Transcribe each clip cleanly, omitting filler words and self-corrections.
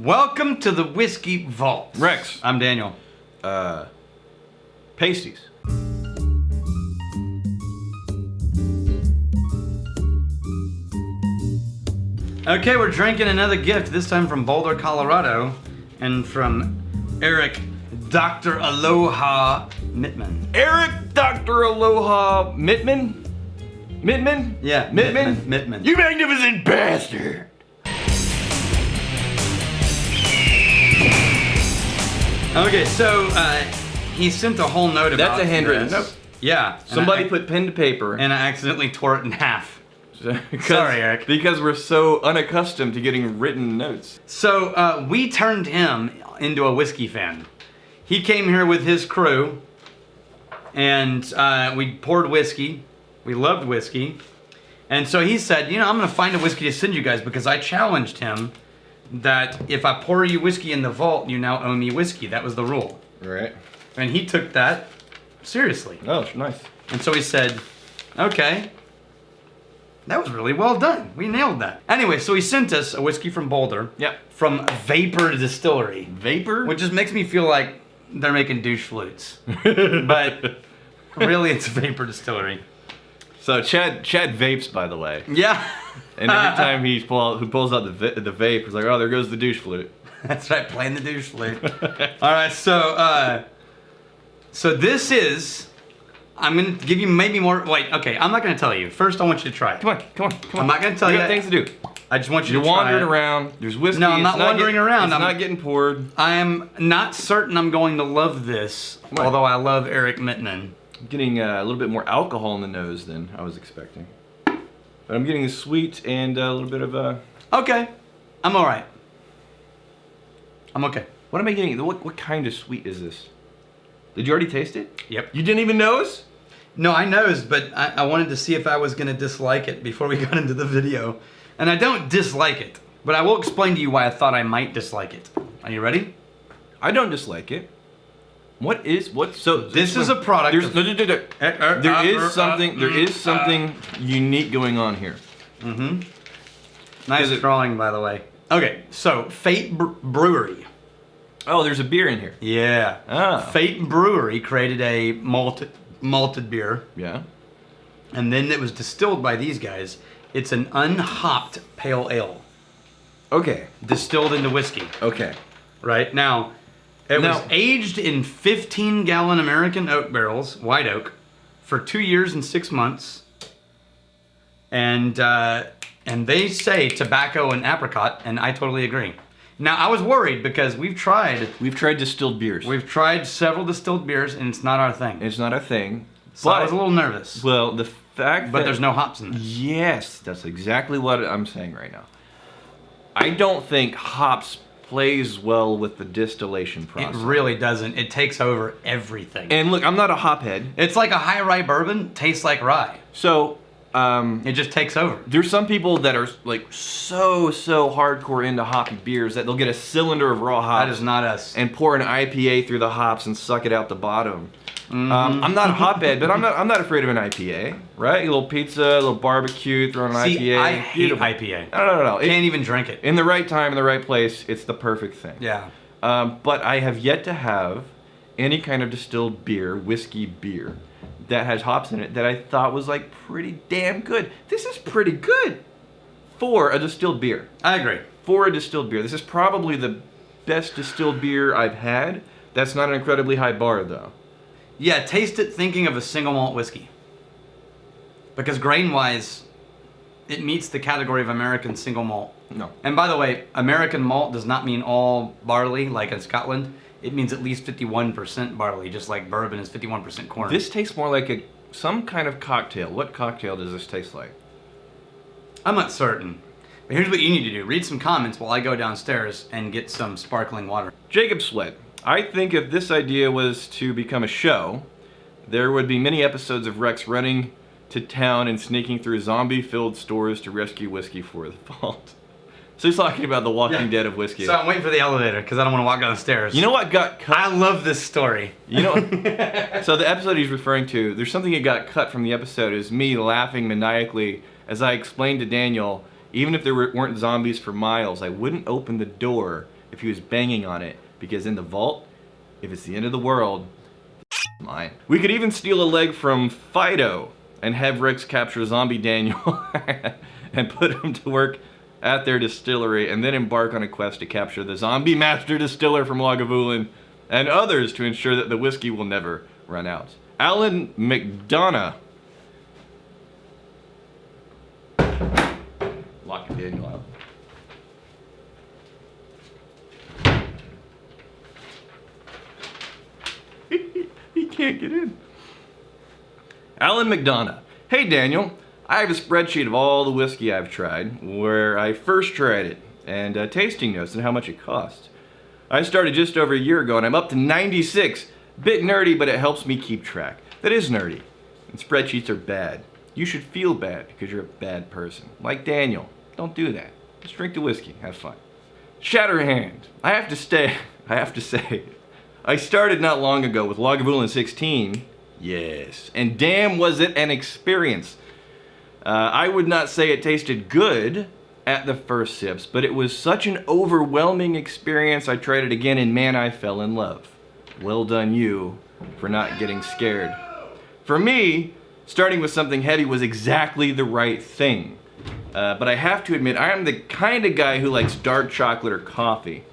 Welcome to the Whiskey Vault. Rex. I'm Daniel. Pasties. Okay, we're drinking another gift, this time from Boulder, Colorado, and from Eric Dr. Aloha Mittman. Eric Dr. Aloha Mittman? Mittman? Yeah, Mittman? Mittman. You magnificent bastard! Okay, so he sent a whole note about That's a handwritten this. note. Yeah. Somebody put pen to paper. And I accidentally tore it in half. Because, Sorry, Eric. Because we're so unaccustomed to getting written notes. So we turned him into a whiskey fan. He came here with his crew, and we poured whiskey. We loved whiskey. And so he said, you know, I'm going to find a whiskey to send you guys because I challenged him that if I pour you whiskey in the vault, you now owe me whiskey. That was the rule. Right. And he took that seriously. Oh, nice. And so he said, okay, that was really well done. We nailed that. Anyway, so he sent us a whiskey from Boulder. Yep. From Vapor Distillery. Vapor? Which just makes me feel like they're making douche flutes. But really, it's Vapor Distillery. So Chad vapes, by the way. Yeah. And every time he pulls out the vape, he's like, oh, there goes the douche flute. That's right, playing the douche flute. All right, so this is, I'm going to give you maybe more, wait, okay, I'm not going to tell you. First, I want you to try it. Come on. I'm not going to tell you. We got things to do. I just want you You're to try wandering it. around. There's whiskey. No, I'm not wandering around. It's not getting poured. I am not certain I'm going to love this, Right. although I love Eric Mittman. I'm getting a little bit more alcohol in the nose than I was expecting. But I'm getting a sweet and a little bit of a... Okay, I'm all right. I'm okay. What am I getting? What kind of sweet is this? Did you already taste it? Yep. You didn't even nose? No, I nosed, but I wanted to see if I was going to dislike it before we got into the video. And I don't dislike it, but I will explain to you why I thought I might dislike it. Are you ready? I don't dislike it. So This is a product. There is something unique going on here. Mm-hmm. Nice drawing, by the way. Okay, so Fate Brewery. Oh, there's a beer in here. Yeah. Ah. Fate Brewery created a malted beer, Yeah. and then it was distilled by these guys. It's an unhopped pale ale, Okay. distilled into whiskey. Okay. Right now, it was aged in 15-gallon American oak barrels, white oak, for 2 years and 6 months. And they say tobacco and apricot, and I totally agree. Now, I was worried because we've tried distilled beers. We've tried several distilled beers, and it's not our thing. It's not a thing. So I was a little nervous. Well, the fact But there's no hops in this. Yes, that's exactly what I'm saying right now. I don't think hops plays well with the distillation process. It really doesn't. It takes over everything. And look, I'm not a hophead. It's like a high rye bourbon tastes like rye. So, it just takes over. there's some people that are like so hardcore into hoppy beers that they'll get a cylinder of raw hops. That is not us. And pour an IPA through the hops and suck it out the bottom. I'm not a hophead, but I'm not afraid of an IPA, right? A little pizza, a little barbecue, throw in an See, IPA. I hate Beautiful. IPA. No. Can't even drink it. In the right time, in the right place, it's the perfect thing. Yeah. But I have yet to have any kind of distilled beer, whiskey beer, that has hops in it that I thought was like pretty damn good. This is pretty good for a distilled beer. I agree. For a distilled beer. This is probably the best distilled beer I've had. That's not an incredibly high bar though. Yeah, taste it thinking of a single malt whiskey. Because grain-wise, it meets the category of American single malt. No. And by the way, American malt does not mean all barley, like in Scotland. It means at least 51% barley, just like bourbon is 51% corn. This tastes more like some kind of cocktail. What cocktail does this taste like? I'm not certain. But here's what you need to do. Read some comments while I go downstairs and get some sparkling water. Jacob Sweat. I think if this idea was to become a show, there would be many episodes of Rex running to town and sneaking through zombie-filled stores to rescue whiskey for the vault. So he's talking about the Walking Dead of whiskey. So I'm waiting for the elevator because I don't want to walk down the stairs. You know what got cut? I love this story. You know, so the episode he's referring to, there's something that got cut from the episode is me laughing maniacally as I explained to Daniel, even if there weren't zombies for miles, I wouldn't open the door if he was banging on it, because in the vault, if it's the end of the world, mine. We could even steal a leg from Fido and have Rex capture Zombie Daniel and put him to work at their distillery, and then embark on a quest to capture the zombie master distiller from Lagavulin and others to ensure that the whiskey will never run out. Alan McDonough. Lock Daniel out. He can't get in. Alan McDonough. Hey Daniel, I have a spreadsheet of all the whiskey I've tried, where I first tried it, and tasting notes and how much it cost. I started just over a year ago and I'm up to 96. Bit nerdy, but it helps me keep track. That is nerdy. And spreadsheets are bad. You should feel bad because you're a bad person. Like Daniel. Don't do that. Just drink the whiskey. Have fun. Shatterhand. I have to say, I started not long ago with Lagavulin 16. Yes. And damn was it an experience. I would not say it tasted good at the first sips, but it was such an overwhelming experience. I tried it again and man, I fell in love. Well done you for not getting scared. For me, starting with something heavy was exactly the right thing. But I have to admit, I am the kind of guy who likes dark chocolate or coffee.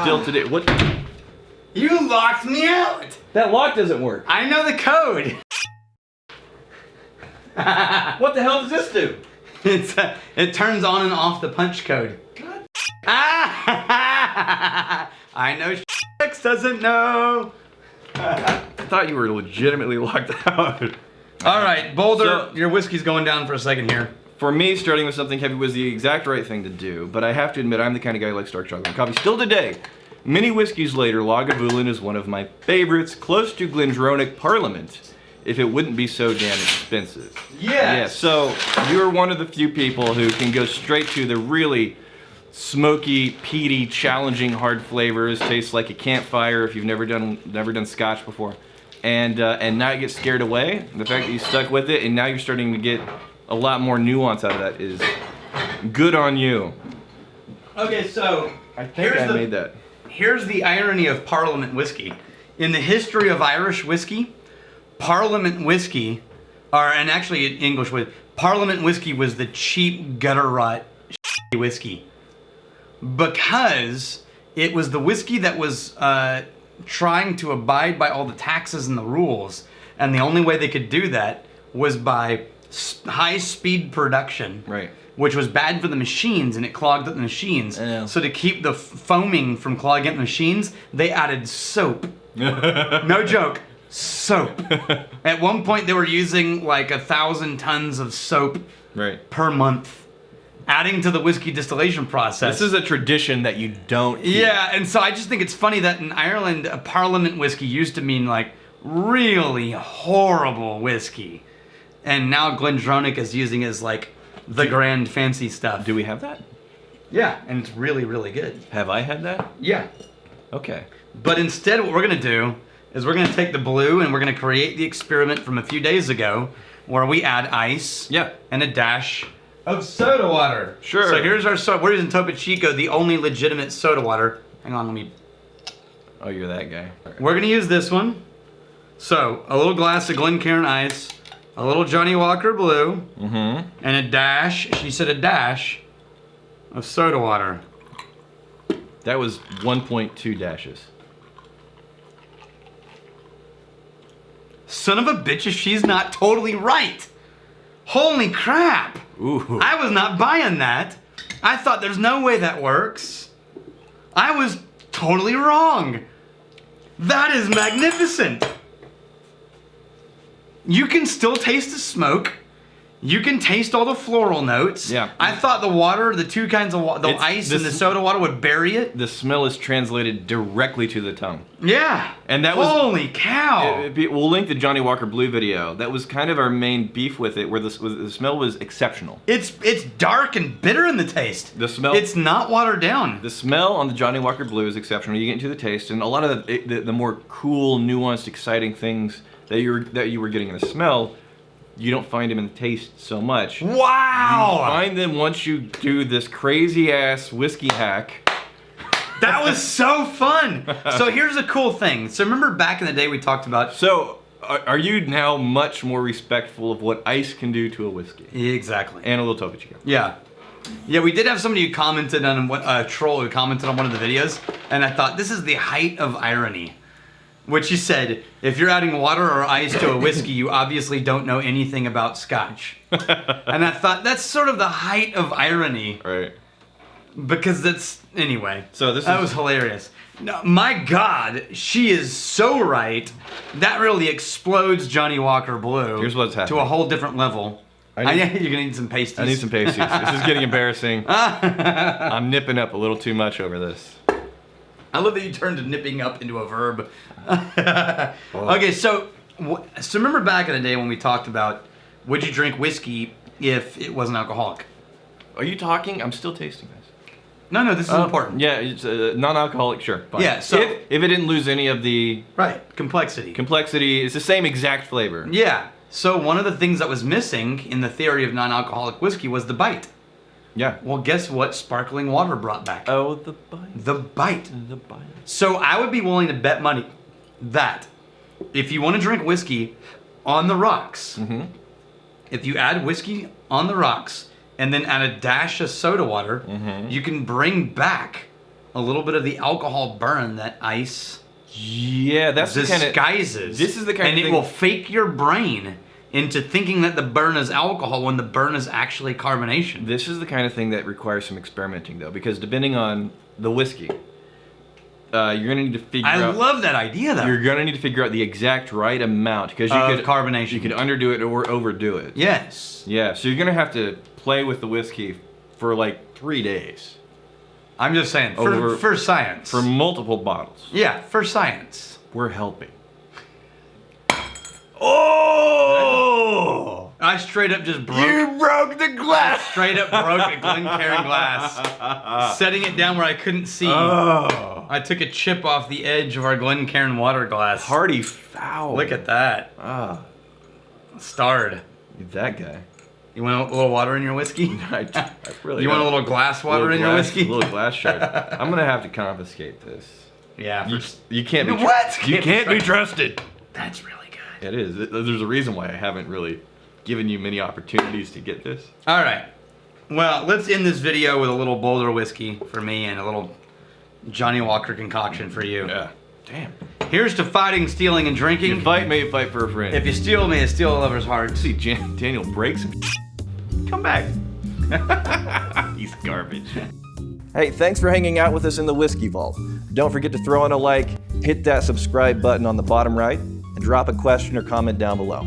Still today, what? You locked me out! That lock doesn't work. I know the code! What the hell does this do? It turns on and off the punch code. God. I know X doesn't know. I thought you were legitimately locked out. All right, Boulder, So- your whiskey's going down for a second here. For me, starting with something heavy was the exact right thing to do, but I have to admit I'm the kind of guy who likes dark chocolate and coffee. Still today, many whiskeys later, Lagavulin is one of my favorites, close to Glendronach Parliament, if it wouldn't be so damn expensive. Yes. Yeah, so you're one of the few people who can go straight to the really smoky, peaty, challenging, hard flavors. Tastes like a campfire if you've never done Scotch before, and not get scared away. The fact that you stuck with it and now you're starting to get a lot more nuance out of that is good on you. Okay, so I think I made that. Here's the irony of Parliament whiskey. In the history of Irish whiskey, Parliament whiskey, and actually English whiskey, Parliament whiskey was the cheap gutter rot whiskey. Because it was the whiskey that was trying to abide by all the taxes and the rules, and the only way they could do that was by high-speed production, Right. which was bad for the machines, and it clogged up the machines. Yeah. So to keep the foaming from clogging up the machines, they added soap. No joke, soap. At one point, they were using like 1,000 tons of soap Right. per month, adding to the whiskey distillation process. This is a tradition that you don't keep. Yeah, and so I just think it's funny that in Ireland, a Parliament whiskey used to mean like really horrible whiskey. And now Glendronach is using it as like the grand fancy stuff. Do we have that? Yeah, and it's really, really good. Have I had that? Yeah. Okay. But instead what we're gonna do is we're gonna take the blue and we're gonna create the experiment from a few days ago where we add ice Yeah. and a dash of soda water. Sure. So here's our soda. We're using Topo Chico, the only legitimate soda water. Hang on, let me... Oh, you're that guy. All right. We're gonna use this one. So, a little glass of Glencairn ice, a little Johnnie Walker Blue, Mm-hmm. and a dash, she said a dash, of soda water. That was 1.2 dashes. Son of a bitch, if she's not totally right. Holy crap. Ooh. I was not buying that. I thought there's no way that works. I was totally wrong. That is magnificent. You can still taste the smoke. You can taste all the floral notes. Yeah. I thought the water, the two kinds of water, the ice and the soda water would bury it. The smell is translated directly to the tongue. Yeah. And that was... Holy cow. We'll link the Johnnie Walker Blue video. That was kind of our main beef with it, where the smell was exceptional. It's dark and bitter in the taste. The smell... It's not watered down. The smell on the Johnnie Walker Blue is exceptional. You get into the taste, and a lot of the more cool, nuanced, exciting things that you were getting in the smell, you don't find them in the taste so much. Wow! You find them once you do this crazy ass whiskey hack. That was so fun. So here's a cool thing. So remember back in the day we talked about... So, are you now much more respectful of what ice can do to a whiskey? Exactly. And a little Topo Chico. Yeah. Yeah, we did have somebody who commented on a troll who commented on one of the videos, and I thought this is the height of irony. Which he said, if you're adding water or ice to a whiskey, you obviously don't know anything about Scotch. And I thought that's sort of the height of irony. Right. Because that's anyway. So that was hilarious. No, my God, she is so right. That really explodes Johnnie Walker Blue. Here's what's happening. To a whole different level. You're gonna need some pasties. I need some pasties. This is getting embarrassing. I'm nipping up a little too much over this. I love that you turned nipping up into a verb. Okay, so remember back in the day when we talked about would you drink whiskey if it wasn't alcoholic? Are you talking? I'm still tasting this. No, this is important. Yeah, it's non-alcoholic, sure. Fine. Yeah, so... If it didn't lose any of the... Right, complexity. It's the same exact flavor. Yeah. So one of the things that was missing in the theory of non-alcoholic whiskey was the bite. Yeah. Well, guess what sparkling water brought back? Oh, the bite. The bite. The bite. So I would be willing to bet money that if you want to drink whiskey on the rocks, if you add whiskey on the rocks and then add a dash of soda water, you can bring back a little bit of the alcohol burn that ice that's disguises. This is the kind of thing... And it will fake your brain into thinking that the burn is alcohol when the burn is actually carbonation. This is the kind of thing that requires some experimenting, though, because depending on the whiskey, you're going to need to figure out... I love that idea, though. You're going to need to figure out the exact right amount, because you could... carbonation. You could underdo it or overdo it. Yes. Yeah, so you're going to have to play with the whiskey for like 3 days. I'm just saying, for science. For multiple bottles. Yeah, for science. We're helping. Oh! I straight up just broke... You broke the glass! Straight up broke a Glencairn glass. Setting it down where I couldn't see. Oh. I took a chip off the edge of our Glencairn water glass. Hardy foul. Look at that. Starred. That guy. You want a little water in your whiskey? I really You want a little glass water in your whiskey? A little glass shard. I'm going to have to confiscate this. Yeah. You can't be What? You can't be trusted. That's really good. It is. There's a reason why I haven't really given you many opportunities to get this. All right. Well, let's end this video with a little Boulder whiskey for me and a little Johnnie Walker concoction for you. Yeah. Damn. Here's to fighting, stealing, and drinking. You fight me, fight for a friend. If you steal me, steal a lover's heart. See, Daniel breaks some. Come back. He's garbage. Hey, thanks for hanging out with us in the Whiskey Vault. Don't forget to throw in a like, hit that subscribe button on the bottom right, and drop a question or comment down below.